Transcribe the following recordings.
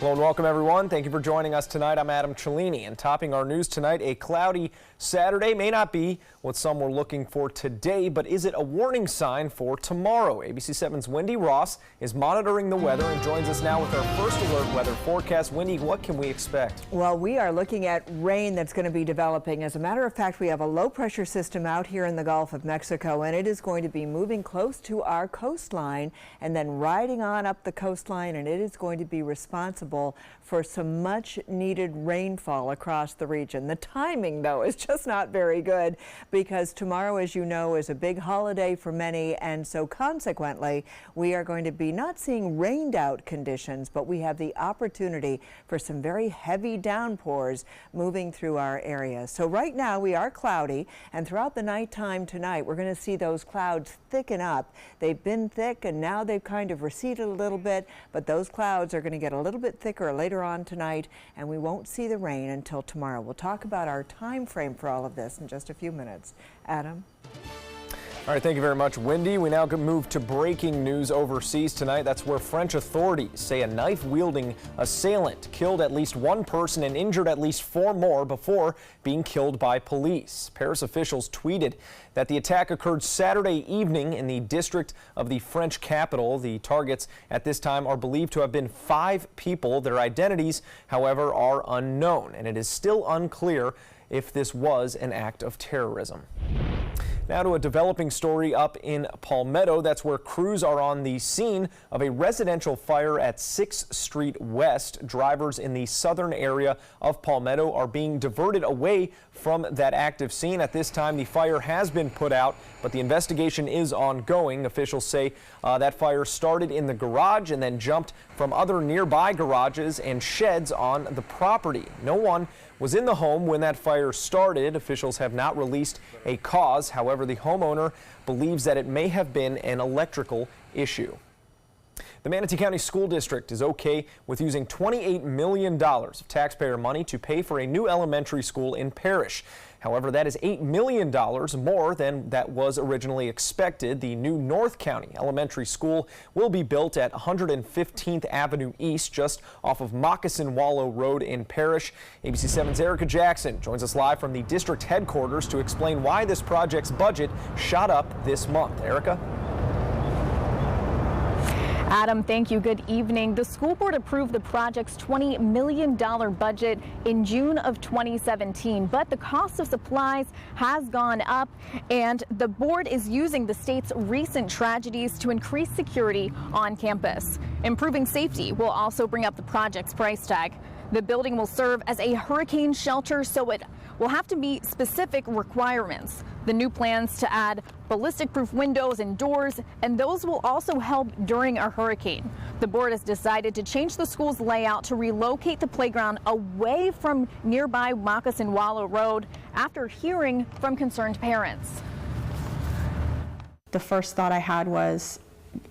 Hello and welcome everyone. Thank you for joining us tonight. I'm Adam Cellini, and topping our news tonight, a cloudy Saturday may not be what some were looking for today, but is it a warning sign for tomorrow? ABC 7's Wendy Ross is monitoring the weather and joins us now with our first alert weather forecast. Wendy, what can we expect? Well, we are looking at rain that's going to be developing. As a matter of fact, we have a low pressure system out here in the Gulf of Mexico, and it is going to be moving close to our coastline and then riding on up the coastline, and it is going to be responsible for some much needed rainfall across the region. The timing, though, is just not very good because tomorrow, as you know, is a big holiday for many, and so consequently, we are going to be not seeing rained out conditions, but we have the opportunity for some very heavy downpours moving through our area. So right now we are cloudy, and throughout the nighttime tonight, we're going to see those clouds thicken up. They've been thick and now they've kind of receded a little bit, but those clouds are going to get a little bit thicker later on tonight, and we won't see the rain until tomorrow. We'll talk about our time frame for all of this in just a few minutes. Adam? All right, thank you very much, Wendy. We now can move to breaking news overseas tonight. That's where French authorities say a knife-wielding assailant killed at least one person and injured at least 4 more before being killed by police. Paris officials tweeted that the attack occurred Saturday evening in the district of the French capital. The targets at this time are believed to have been 5 people. Their identities, however, are unknown, and it is still unclear if this was an act of terrorism. Now to a developing story up in Palmetto. That's where crews are on the scene of a residential fire at 6th Street West. Drivers in the southern area of Palmetto are being diverted away from that active scene. At this time, the fire has been put out, but the investigation is ongoing. Officials say that fire started in the garage and then jumped from other nearby garages and sheds on the property. No one was in the home when that fire started. Officials have not released a cause. However, the homeowner believes that it may have been an electrical issue. The Manatee County School District is okay with using $28 million of taxpayer money to pay for a new elementary school in Parrish. However, that is $8 million more than that was originally expected. The new North County Elementary School will be built at 115th Avenue East, just off of Moccasin Wallow Road in Parrish. ABC 7's Erica Jackson joins us live from the district headquarters to explain why this project's budget shot up this month. Erica? Adam, thank you. Good evening. The school board approved the project's $20 million budget in June of 2017, but the cost of supplies has gone up, and the board is using the state's recent tragedies to increase security on campus. Improving safety will also bring up the project's price tag. The building will serve as a hurricane shelter, so it will have to meet specific requirements. The new plans to add ballistic-proof windows and doors, and those will also help during a hurricane. The board has decided to change the school's layout to relocate the playground away from nearby Moccasin Wallow Road after hearing from concerned parents. The first thought I had was,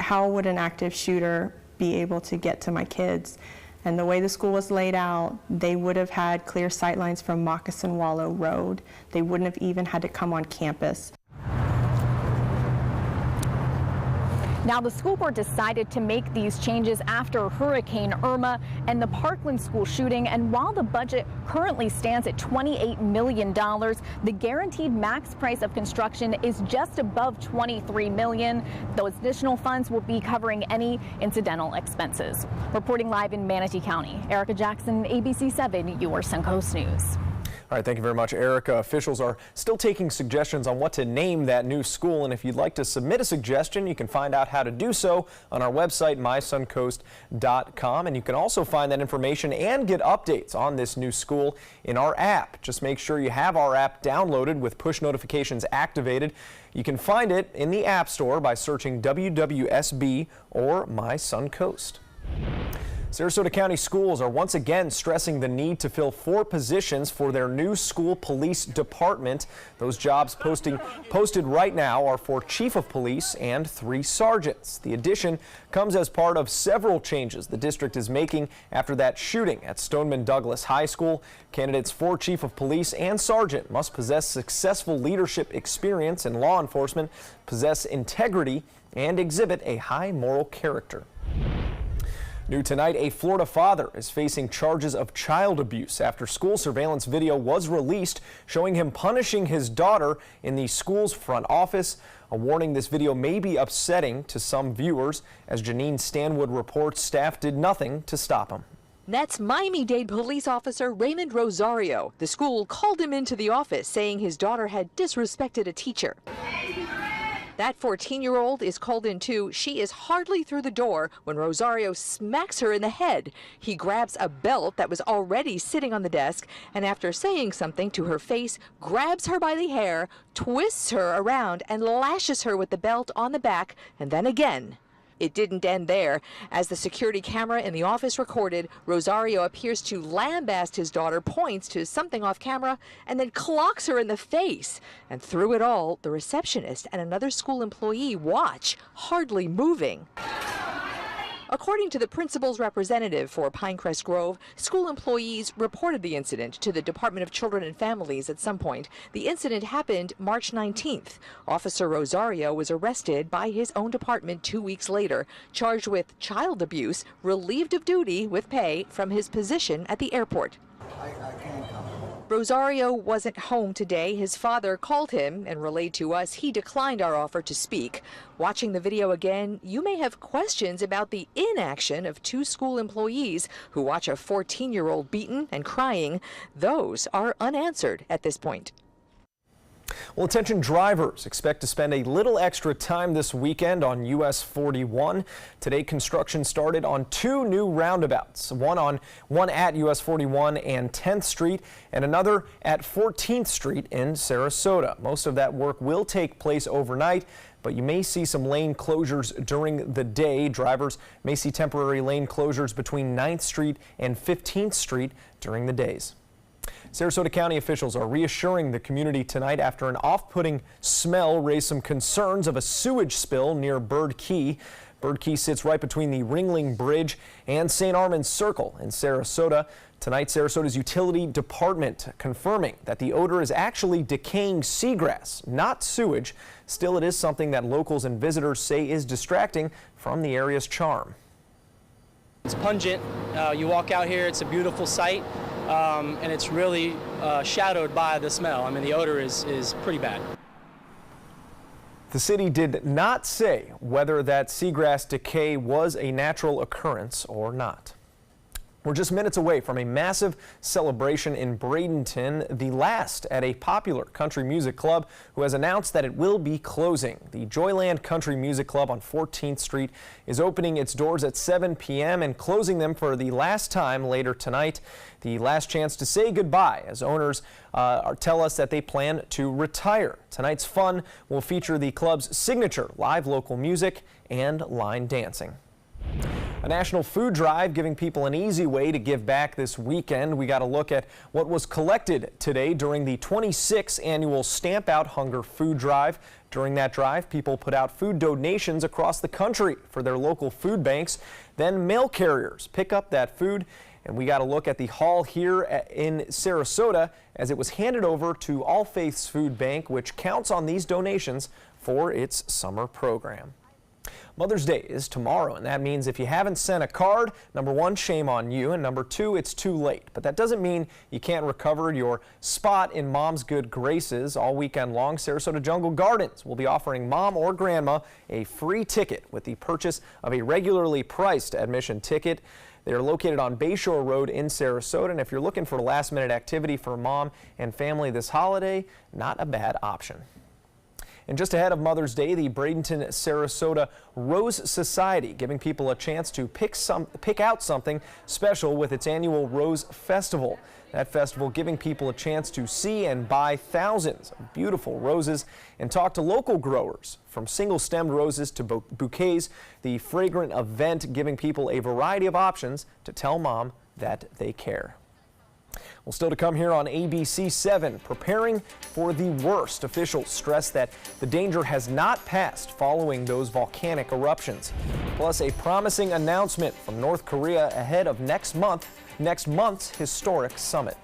how would an active shooter be able to get to my kids? And the way the school was laid out, they would have had clear sight lines from Moccasin Wallow Road. They wouldn't have even had to come on campus. Now, the school board decided to make these changes after Hurricane Irma and the Parkland school shooting. And while the budget currently stands at $28 million, the guaranteed max price of construction is just above $23 million. Those additional funds will be covering any incidental expenses. Reporting live in Manatee County, Erica Jackson, ABC 7, your Suncoast News. All right, thank you very much, Erica. Officials are still taking suggestions on what to name that new school, and if you'd like to submit a suggestion, you can find out how to do so on our website, mysuncoast.com, and you can also find that information and get updates on this new school in our app. Just make sure you have our app downloaded with push notifications activated. You can find it in the App Store by searching WWSB or My Suncoast. Sarasota County Schools are once again stressing the need to fill 4 positions for their new school police department. Those jobs posted right now are for chief of police and 3 sergeants. The addition comes as part of several changes the district is making after that shooting at Stoneman Douglas High School. Candidates for chief of police and sergeant must possess successful leadership experience in law enforcement, possess integrity, and exhibit a high moral character. New tonight, a Florida father is facing charges of child abuse after school surveillance video was released showing him punishing his daughter in the school's front office. A warning, this video may be upsetting to some viewers. As Janine Stanwood reports, staff did nothing to stop him. That's Miami-Dade police officer Raymond Rosario. The school called him into the office saying his daughter had disrespected a teacher. That 14-year-old is called in too. She is hardly through the door when Rosario smacks her in the head. He grabs a belt that was already sitting on the desk and after saying something to her face, grabs her by the hair, twists her around and lashes her with the belt on the back and then again. It didn't end there. As the security camera in the office recorded, Rosario appears to lambaste his daughter, points to something off camera, and then clocks her in the face. And through it all, the receptionist and another school employee watch, hardly moving. According to the principal's representative for Pinecrest Grove, school employees reported the incident to the Department of Children and Families at some point. The incident happened March 19th. Officer Rosario was arrested by his own department 2 weeks later, charged with child abuse, relieved of duty with pay from his position at the airport. Rosario wasn't home today. His father called him and relayed to us he declined our offer to speak. Watching the video again, you may have questions about the inaction of two school employees who watch a 14-year-old beaten and crying. Those are unanswered at this point. Well, attention drivers, expect to spend a little extra time this weekend on US 41. Today, construction started on two new roundabouts, one at US 41 and 10th Street and another at 14th Street in Sarasota. Most of that work will take place overnight, but you may see some lane closures during the day. Drivers may see temporary lane closures between 9th Street and 15th Street during the days. Sarasota County officials are reassuring the community tonight after an off-putting smell raised some concerns of a sewage spill near Bird Key. Bird Key sits right between the Ringling Bridge and St. Armand's Circle in Sarasota. Tonight, Sarasota's utility department confirming that the odor is actually decaying seagrass, not sewage. Still, it is something that locals and visitors say is distracting from the area's charm. It's pungent. You walk out here, it's a beautiful sight. And it's really shadowed by the smell. I mean, the odor is pretty bad. The city did not say whether that seagrass decay was a natural occurrence or not. We're just minutes away from a massive celebration in Bradenton, the last at a popular country music club who has announced that it will be closing. The Joyland Country Music Club on 14th Street is opening its doors at 7 p.m. and closing them for the last time later tonight. The last chance to say goodbye as owners tell us that they plan to retire. Tonight's fun will feature the club's signature live local music and line dancing. A national food drive giving people an easy way to give back this weekend. We got a look at what was collected today during the 26th annual Stamp Out Hunger Food Drive. During that drive, people put out food donations across the country for their local food banks. Then mail carriers pick up that food. And we got a look at the haul here in Sarasota as it was handed over to All Faiths Food Bank, which counts on these donations for its summer program. Mother's Day is tomorrow, and that means if you haven't sent a card, number one, shame on you, and number two, it's too late. But that doesn't mean you can't recover your spot in Mom's good graces. All weekend long, Sarasota Jungle Gardens will be offering mom or grandma a free ticket with the purchase of a regularly priced admission ticket. They are located on Bayshore Road in Sarasota, and if you're looking for a last-minute activity for mom and family this holiday, not a bad option. And just ahead of Mother's Day, the Bradenton Sarasota Rose Society giving people a chance to pick out something special with its annual Rose Festival. That festival giving people a chance to see and buy thousands of beautiful roses and talk to local growers. From single-stemmed roses to bouquets, the fragrant event giving people a variety of options to tell mom that they care. Well, still to come here on ABC 7, preparing for the worst. Officials stress that the danger has not passed following those volcanic eruptions. Plus, a promising announcement from North Korea ahead of next month's historic summit.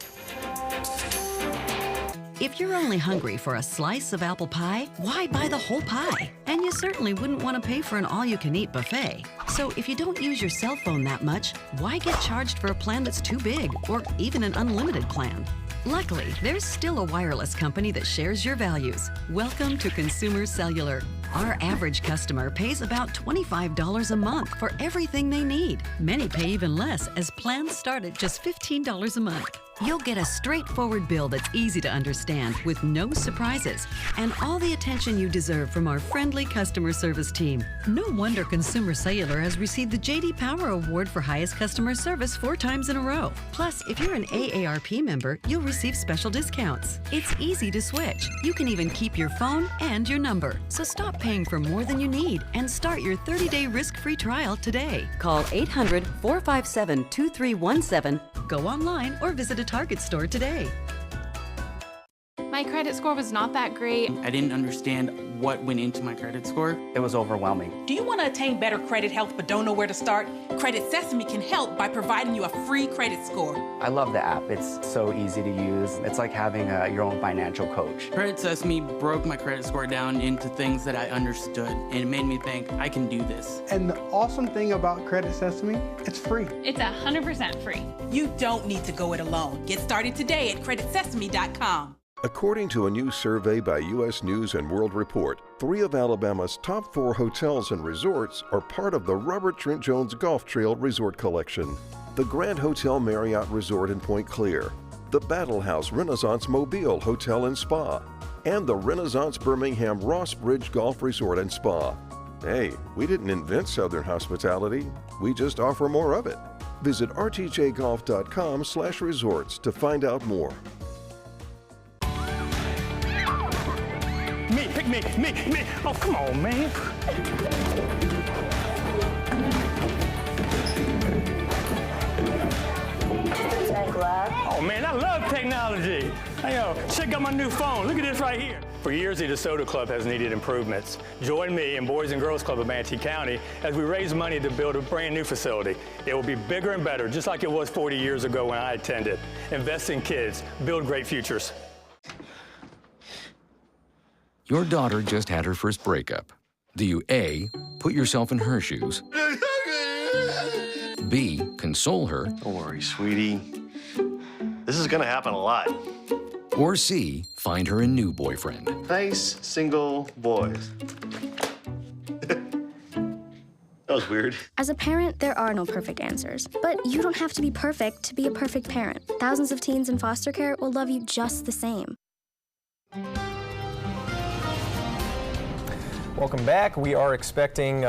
If you're only hungry for a slice of apple pie, why buy the whole pie? And you certainly wouldn't want to pay for an all-you-can-eat buffet. So if you don't use your cell phone that much, why get charged for a plan that's too big or even an unlimited plan? Luckily, there's still a wireless company that shares your values. Welcome to Consumer Cellular. Our average customer pays about $25 a month for everything they need. Many pay even less, as plans start at just $15 a month. You'll get a straightforward bill that's easy to understand with no surprises and all the attention you deserve from our friendly customer service team. No wonder Consumer Cellular has received the J.D. Power Award for highest customer service 4 times in a row. Plus, if you're an AARP member, you'll receive special discounts. It's easy to switch. You can even keep your phone and your number. So stop paying for more than you need and start your 30-day risk-free trial today. Call 800-457-2317. Go online or visit a Target store today. My credit score was not that great. I didn't understand what went into my credit score. It was overwhelming. Do you want to attain better credit health but don't know where to start? Credit Sesame can help by providing you a free credit score. I love the app. It's so easy to use. It's like having your own financial coach. Credit Sesame broke my credit score down into things that I understood, and it made me think, I can do this. And the awesome thing about Credit Sesame, it's free. It's 100% free. You don't need to go it alone. Get started today at creditsesame.com. According to a new survey by U.S. News & World Report, 3 of Alabama's top 4 hotels and resorts are part of the Robert Trent Jones Golf Trail Resort Collection. The Grand Hotel Marriott Resort in Point Clear, the Battle House Renaissance Mobile Hotel and Spa, and the Renaissance Birmingham Ross Bridge Golf Resort and Spa. Hey, we didn't invent Southern hospitality, we just offer more of it. Visit rtjgolf.com/resorts to find out more. Me, pick me. Oh, come on, man. Oh, man, I love technology. Hey, yo, check out my new phone. Look at this right here. For years, the DeSoto Club has needed improvements. Join me and Boys and Girls Club of Manatee County as we raise money to build a brand new facility. It will be bigger and better, just like it was 40 years ago when I attended. Invest in kids, build great futures. Your daughter just had her first breakup. Do you A, put yourself in her shoes? B, console her? Don't worry, sweetie. This is gonna happen a lot. Or C, find her a new boyfriend? Nice, single boys. That was weird. As a parent, there are no perfect answers. But you don't have to be perfect to be a perfect parent. Thousands of teens in foster care will love you just the same. Welcome back. We are expecting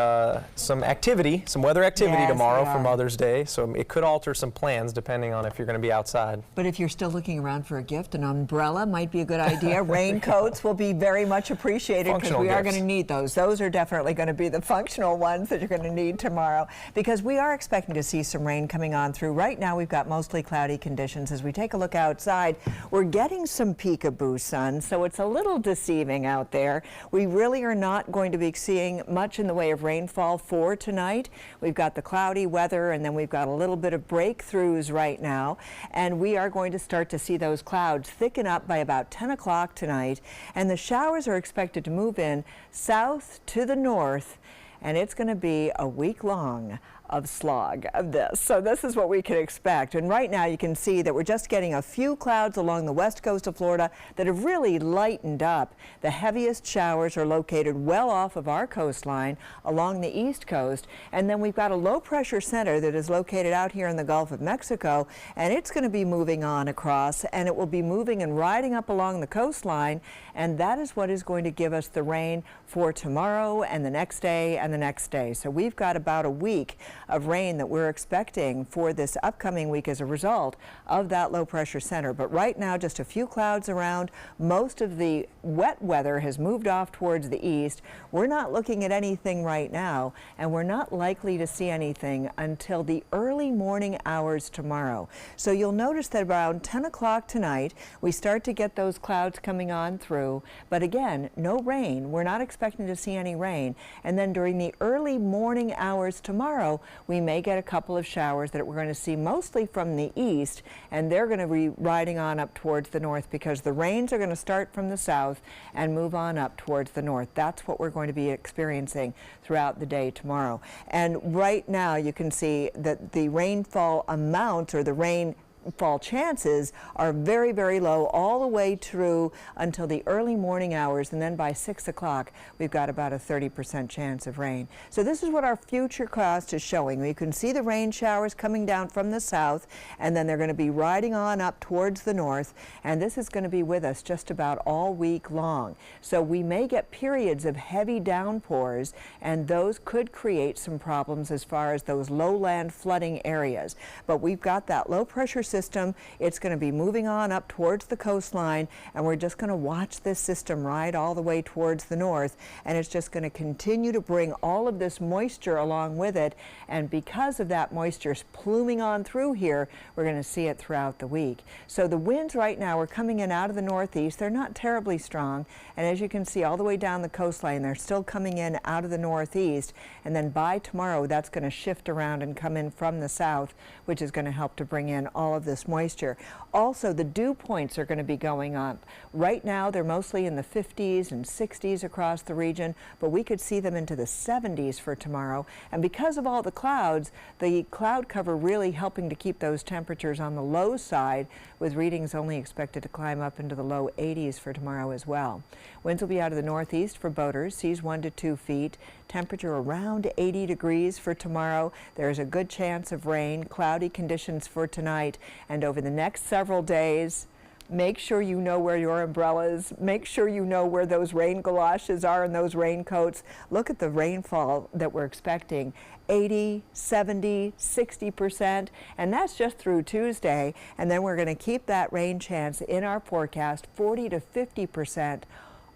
some weather activity tomorrow for Mother's Day, so it could alter some plans depending on if you're going to be outside. But if you're still looking around for a gift, an umbrella might be a good idea. Raincoats will be very much appreciated because we are going to need those. Those are definitely going to be the functional ones that you're going to need tomorrow because we are expecting to see some rain coming on through. Right now we've got mostly cloudy conditions. As we take a look outside, we're getting some peekaboo sun, so it's a little deceiving out there. We really are not going to be seeing much in the way of rainfall for tonight. We've got the cloudy weather and then we've got a little bit of breakthroughs right now, and we are going to start to see those clouds thicken up by about 10 o'clock tonight, and the showers are expected to move in south to the north, and it's going to be a week long of slog of this. So this is what we can expect. And right now you can see that we're just getting a few clouds along the west coast of Florida that have really lightened up. The heaviest showers are located well off of our coastline along the east coast. And then we've got a low pressure center that is located out here in the Gulf of Mexico, and it's going to be moving on across, and it will be moving and riding up along the coastline, and that is what is going to give us the rain for tomorrow and the next day and the next day. So we've got about a week of rain that we're expecting for this upcoming week as a result of that low pressure center. But right now, just a few clouds around. Most of the wet weather has moved off towards the east. We're not looking at anything right now, and we're not likely to see anything until the early morning hours tomorrow. So you'll notice that around 10 o'clock tonight, we start to get those clouds coming on through. But again, no rain. We're not expecting to see any rain. And then during the early morning hours tomorrow, We may get a couple of showers that we're going to see mostly from the east, and they're going to be riding on up towards the north because the rains are going to start from the south and move on up towards the north. That's what we're going to be experiencing throughout the day tomorrow. And right now you can see that the rainfall amounts, or the rainfall chances, are very, very low all the way through until the early morning hours, and then by 6 o'clock we've got about a 30% chance of rain. So this is what our futurecast is showing. You can see the rain showers coming down from the south, and then they're going to be riding on up towards the north, and this is going to be with us just about all week long. So we may get periods of heavy downpours, and those could create some problems as far as those lowland flooding areas. But we've got that low pressure system. It's going to be moving on up towards the coastline, and we're just going to watch this system ride all the way towards the north, and it's just going to continue to bring all of this moisture along with it, and because of that moisture pluming on through here, we're going to see it throughout the week. So the winds right now are coming in out of the northeast. They're not terribly strong, and as you can see all the way down the coastline, they're still coming in out of the northeast, and then by tomorrow that's going to shift around and come in from the south, which is going to help to bring in all of this moisture. Also, the dew points are going to be going up. Right now they're mostly in the 50s and 60s across the region, but we could see them into the 70s for tomorrow. And because of all the clouds, the cloud cover really helping to keep those temperatures on the low side, with readings only expected to climb up into the low 80s for tomorrow as well. Winds will be out of the northeast for boaters, seas 1 to 2 feet. Temperature around 80 degrees for tomorrow. There's a good chance of rain, cloudy conditions for tonight, and over the next several days, make sure you know where your umbrellas, make sure you know where those rain galoshes are and those raincoats. Look at the rainfall that we're expecting. 80, 70, 60%, and that's just through Tuesday. And then we're going to keep that rain chance in our forecast, 40 to 50%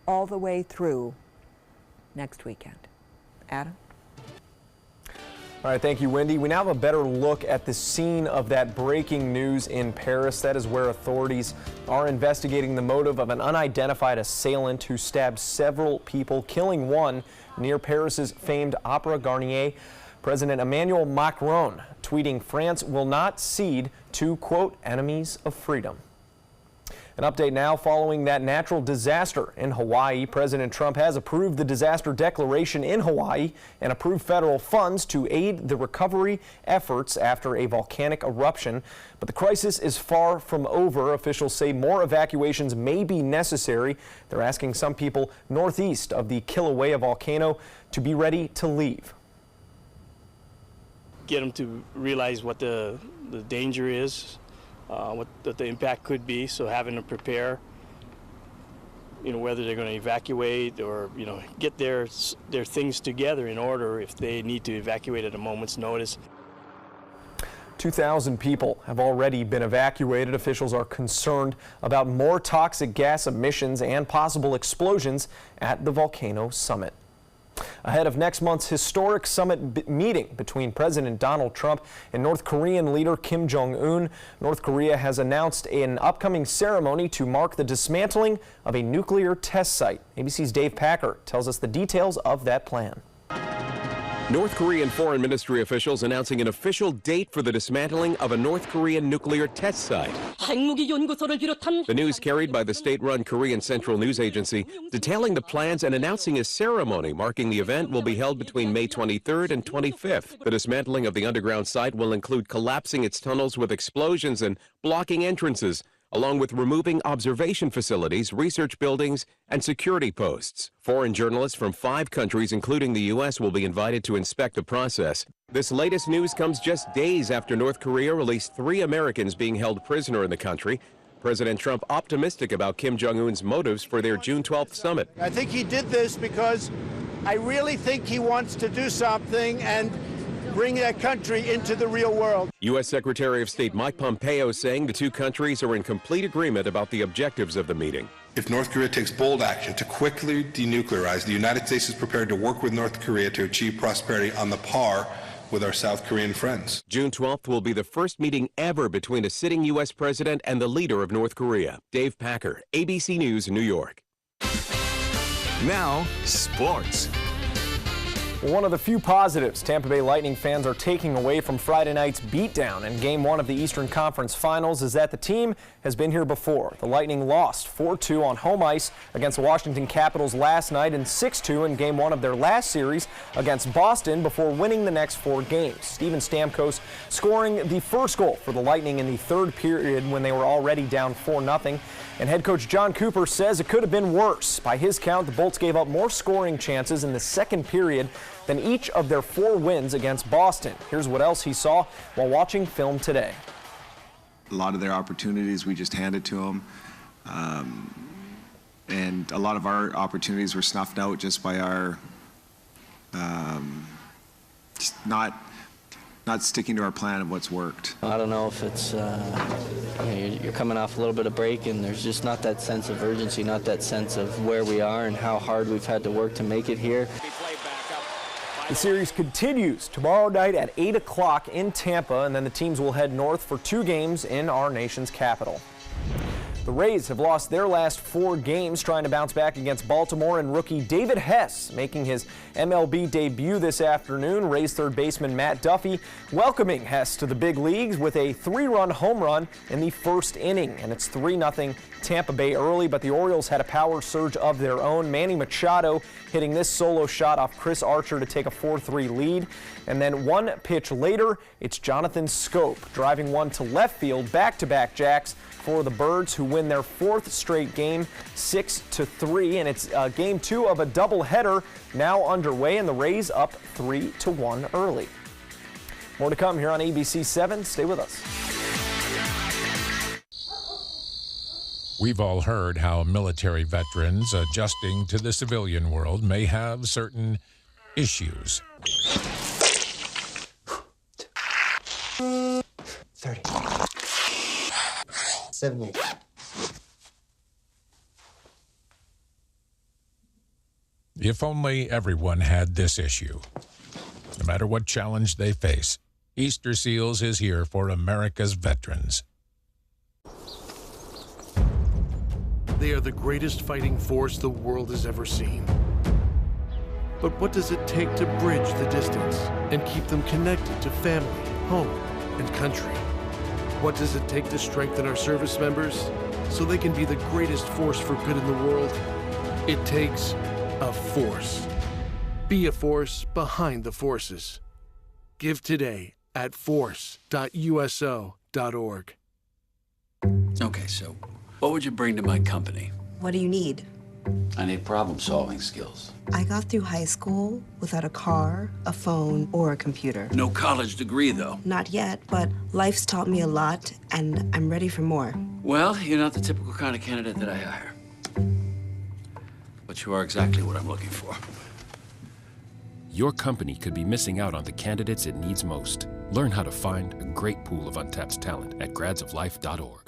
all the way through next weekend. Adam? All right, thank you, Wendy. We now have a better look at the scene of that breaking news in Paris. That is where authorities are investigating the motive of an unidentified assailant who stabbed several people, killing one near Paris's famed Opera Garnier. President Emmanuel Macron tweeting, "France will not cede to, quote, enemies of freedom." An update now following that natural disaster in Hawaii. President Trump has approved the disaster declaration in Hawaii and approved federal funds to aid the recovery efforts after a volcanic eruption. But the crisis is far from over. Officials say more evacuations may be necessary. They're asking some people northeast of the Kilauea volcano to be ready to leave. Get them to realize what the danger is. What the impact could be, so having to prepare, whether they're going to evacuate or, get their things together in order if they need to evacuate at a moment's notice. 2,000 people have already been evacuated. Officials are concerned about more toxic gas emissions and possible explosions at the volcano summit. Ahead of next month's historic summit meeting between President Donald Trump and North Korean leader Kim Jong-un, North Korea has announced an upcoming ceremony to mark the dismantling of a nuclear test site. ABC's Dave Packer tells us the details of that plan. North Korean foreign ministry officials announcing an official date for the dismantling of a North Korean nuclear test site. The news carried by the state-run Korean Central News Agency, detailing the plans and announcing a ceremony marking the event will be held between May 23rd and 25th. The dismantling of the underground site will include collapsing its tunnels with explosions and blocking entrances, along with removing observation facilities, research buildings, and security posts. Foreign journalists from 5 countries, including the U.S., will be invited to inspect the process. This latest news comes just days after North Korea released 3 Americans being held prisoner in the country. President Trump optimistic about Kim Jong-un's motives for their June 12th summit. I think he did this because I really think he wants to do something and bring that country into the real world. U.S. Secretary of State Mike Pompeo saying the 2 countries are in complete agreement about the objectives of the meeting. If North Korea takes bold action to quickly denuclearize, the United States is prepared to work with North Korea to achieve prosperity on the par with our South Korean friends. June 12th will be the first meeting ever between a sitting U.S. president and the leader of North Korea. Dave Packer, ABC News, New York. Now, sports. Well, one of the few positives Tampa Bay Lightning fans are taking away from Friday night's beatdown in Game 1 of the Eastern Conference Finals is that the team has been here before. The Lightning lost 4-2 on home ice against the Washington Capitals last night and 6-2 in Game 1 of their last series against Boston before winning the next 4 games. Steven Stamkos scoring the first goal for the Lightning in the third period when they were already down 4-0. And head coach John Cooper says it could have been worse. By his count, the Bolts gave up more scoring chances in the second period than each of their 4 wins against Boston. Here's what else he saw while watching film today. A lot of their opportunities we just handed to them. And a lot of our opportunities were snuffed out just by our just not sticking to our plan of what's worked. I don't know if it's you're coming off a little bit of break and there's just not that sense of urgency, not that sense of where we are and how hard we've had to work to make it here. The series continues tomorrow night at 8 o'clock in Tampa, and then the teams will head north for 2 games in our nation's capital. The Rays have lost their last 4 games trying to bounce back against Baltimore, and rookie David Hess making his MLB debut this afternoon. Rays third baseman Matt Duffy welcoming Hess to the big leagues with a 3-run home run in the first inning, and it's 3-0 Tampa Bay early, but the Orioles had a power surge of their own. Manny Machado hitting this solo shot off Chris Archer to take a 4-3 lead, and then 1 pitch later, it's Jonathan Scope driving one to left field, back-to-back jacks for the Birds, who win their 4th straight game 6-3, and it's game 2 of a doubleheader now underway, and the Rays up 3-1 early. More to come here on ABC 7. Stay with us. We've all heard how military veterans adjusting to the civilian world may have certain issues. 30. 70. If only everyone had this issue. No matter what challenge they face, Easter Seals is here for America's veterans. They are the greatest fighting force the world has ever seen. But what does it take to bridge the distance and keep them connected to family, home, and country? What does it take to strengthen our service members so they can be the greatest force for good in the world? It takes a force. Be a force behind the forces. Give today at force.uso.org. Okay, so what would you bring to my company? What do you need? I need problem-solving skills. I got through high school without a car, a phone, or a computer. No college degree, though. Not yet, but life's taught me a lot, and I'm ready for more. Well, you're not the typical kind of candidate that I hire. But you are exactly what I'm looking for. Your company could be missing out on the candidates it needs most. Learn how to find a great pool of untapped talent at gradsoflife.org.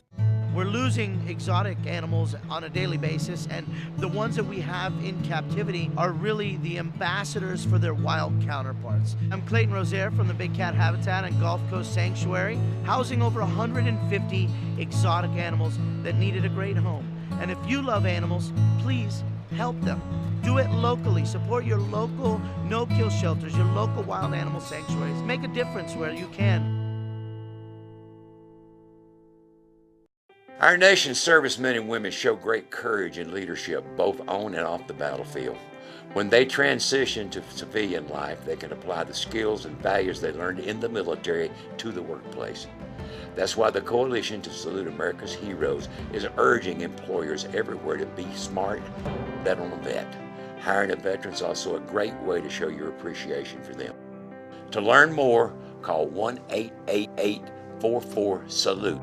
We're losing exotic animals on a daily basis, and the ones that we have in captivity are really the ambassadors for their wild counterparts. I'm Clayton Rozier from the Big Cat Habitat and Gulf Coast Sanctuary, housing over 150 exotic animals that needed a great home. And if you love animals, please help them. Do it locally. Support your local no-kill shelters, your local wild animal sanctuaries. Make a difference where you can. Our nation's servicemen and women show great courage and leadership both on and off the battlefield. When they transition to civilian life, they can apply the skills and values they learned in the military to the workplace. That's why the Coalition to Salute America's Heroes is urging employers everywhere to be smart, bet on a vet. Hiring a veteran is also a great way to show your appreciation for them. To learn more, call 1-888-44-SALUTE.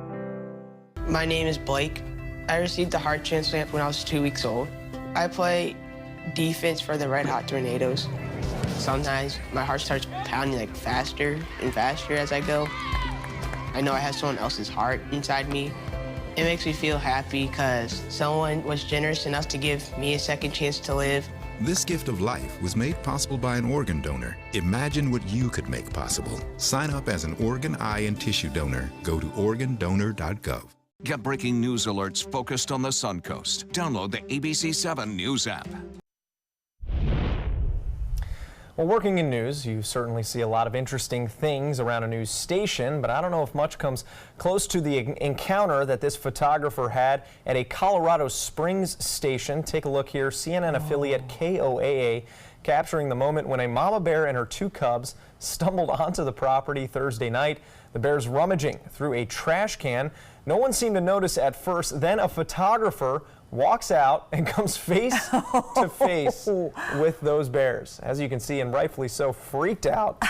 My name is Blake. I received a heart transplant when I was 2 weeks old. I play defense for the Red Hot Tornadoes. Sometimes my heart starts pounding like faster and faster as I go. I know I have someone else's heart inside me. It makes me feel happy because someone was generous enough to give me a second chance to live. This gift of life was made possible by an organ donor. Imagine what you could make possible. Sign up as an organ, eye, and tissue donor. Go to organdonor.gov. Get breaking news alerts focused on the Suncoast. Download the ABC 7 News app. Well, working in news, you certainly see a lot of interesting things around a news station, but I don't know if much comes close to the encounter that this photographer had at a Colorado Springs station. Take a look here. CNN affiliate KOAA capturing the moment when a mama bear and her 2 cubs stumbled onto the property Thursday night. The bears rummaging through a trash can. No one seemed to notice at first. Then a photographer walks out and comes face to face with those bears. As you can see, and rightfully so, freaked out,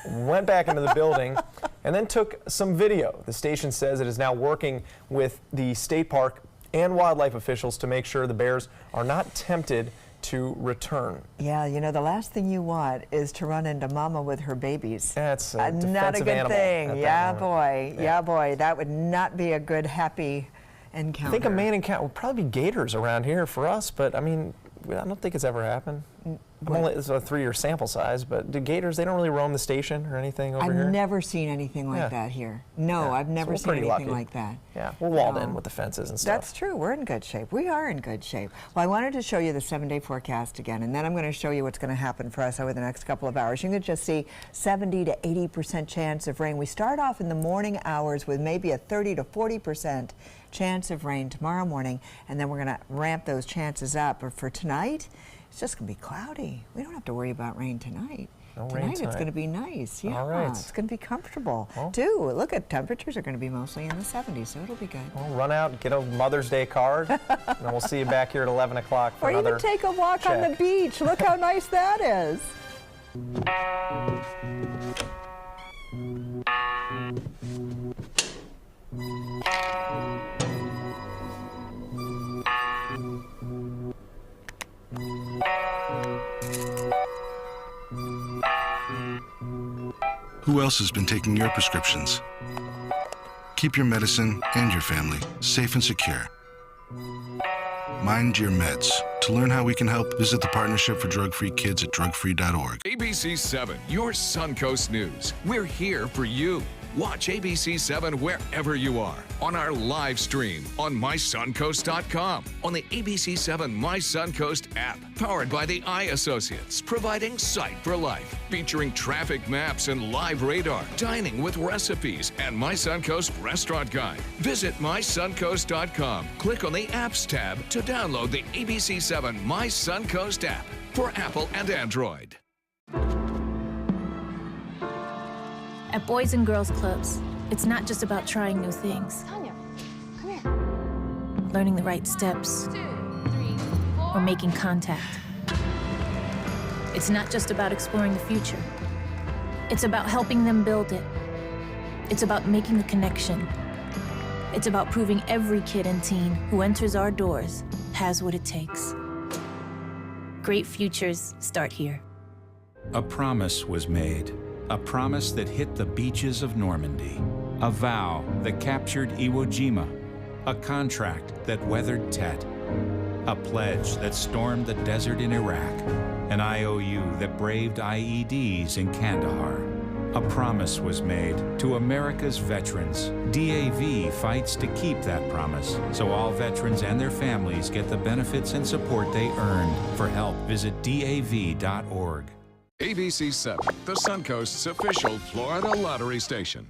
went back into the building, and then took some video. The station says it is now working with the state park and wildlife officials to make sure the bears are not tempted to return. Yeah, you know, the last thing you want is to run into mama with her babies. That's a not a good thing. Yeah, boy. Yeah. Yeah, boy. That would not be a good, happy encounter. I think a main encounter would probably be gators around here for us, but I mean, I don't think it's ever happened. It's a 3-year sample size, but the gators, they don't really roam the station or anything over here? I've never seen anything like that here. No, I've never seen anything like that. Yeah, we're walled in with the fences and stuff. That's true. We're in good shape. We are in good shape. Well, I wanted to show you the 7-day forecast again, and then I'm going to show you what's going to happen for us over the next couple of hours. You can just see 70 to 80% chance of rain. We start off in the morning hours with maybe a 30 to 40% chance of rain tomorrow morning, and then we're going to ramp those chances up. But for tonight, it's just going to be cloudy. We don't have to worry about rain tonight. Tonight it's going to be nice. Yeah, all right. It's going to be comfortable. Too. Look at temperatures are going to be mostly in the 70s, so it'll be good. Well, run out, get a Mother's Day card, and then we'll see you back here at 11 o'clock for another Or even take a walk on the beach. Look how nice that is. Who else has been taking your prescriptions? Keep your medicine and your family safe and secure. Mind your meds. To learn how we can help, visit the Partnership for Drug-Free Kids at drugfree.org. ABC 7, your Suncoast News. We're here for you. Watch ABC 7 wherever you are, on our live stream, on mysuncoast.com, on the ABC 7 My Suncoast app, powered by the Eye Associates, providing sight for life, featuring traffic maps and live radar, dining with recipes, and My Suncoast Restaurant Guide. Visit mysuncoast.com. Click on the Apps tab to download the ABC 7 My Suncoast app for Apple and Android. At Boys and Girls Clubs, it's not just about trying new things. Tanya, come here. Learning the right steps. 2, 3, 4. Or making contact. It's not just about exploring the future. It's about helping them build it. It's about making the connection. It's about proving every kid and teen who enters our doors has what it takes. Great futures start here. A promise was made. A promise that hit the beaches of Normandy. A vow that captured Iwo Jima. A contract that weathered Tet. A pledge that stormed the desert in Iraq. An IOU that braved IEDs in Kandahar. A promise was made to America's veterans. DAV fights to keep that promise, so all veterans and their families get the benefits and support they earned. For help, visit DAV.org. ABC 7, the Suncoast's official Florida lottery station.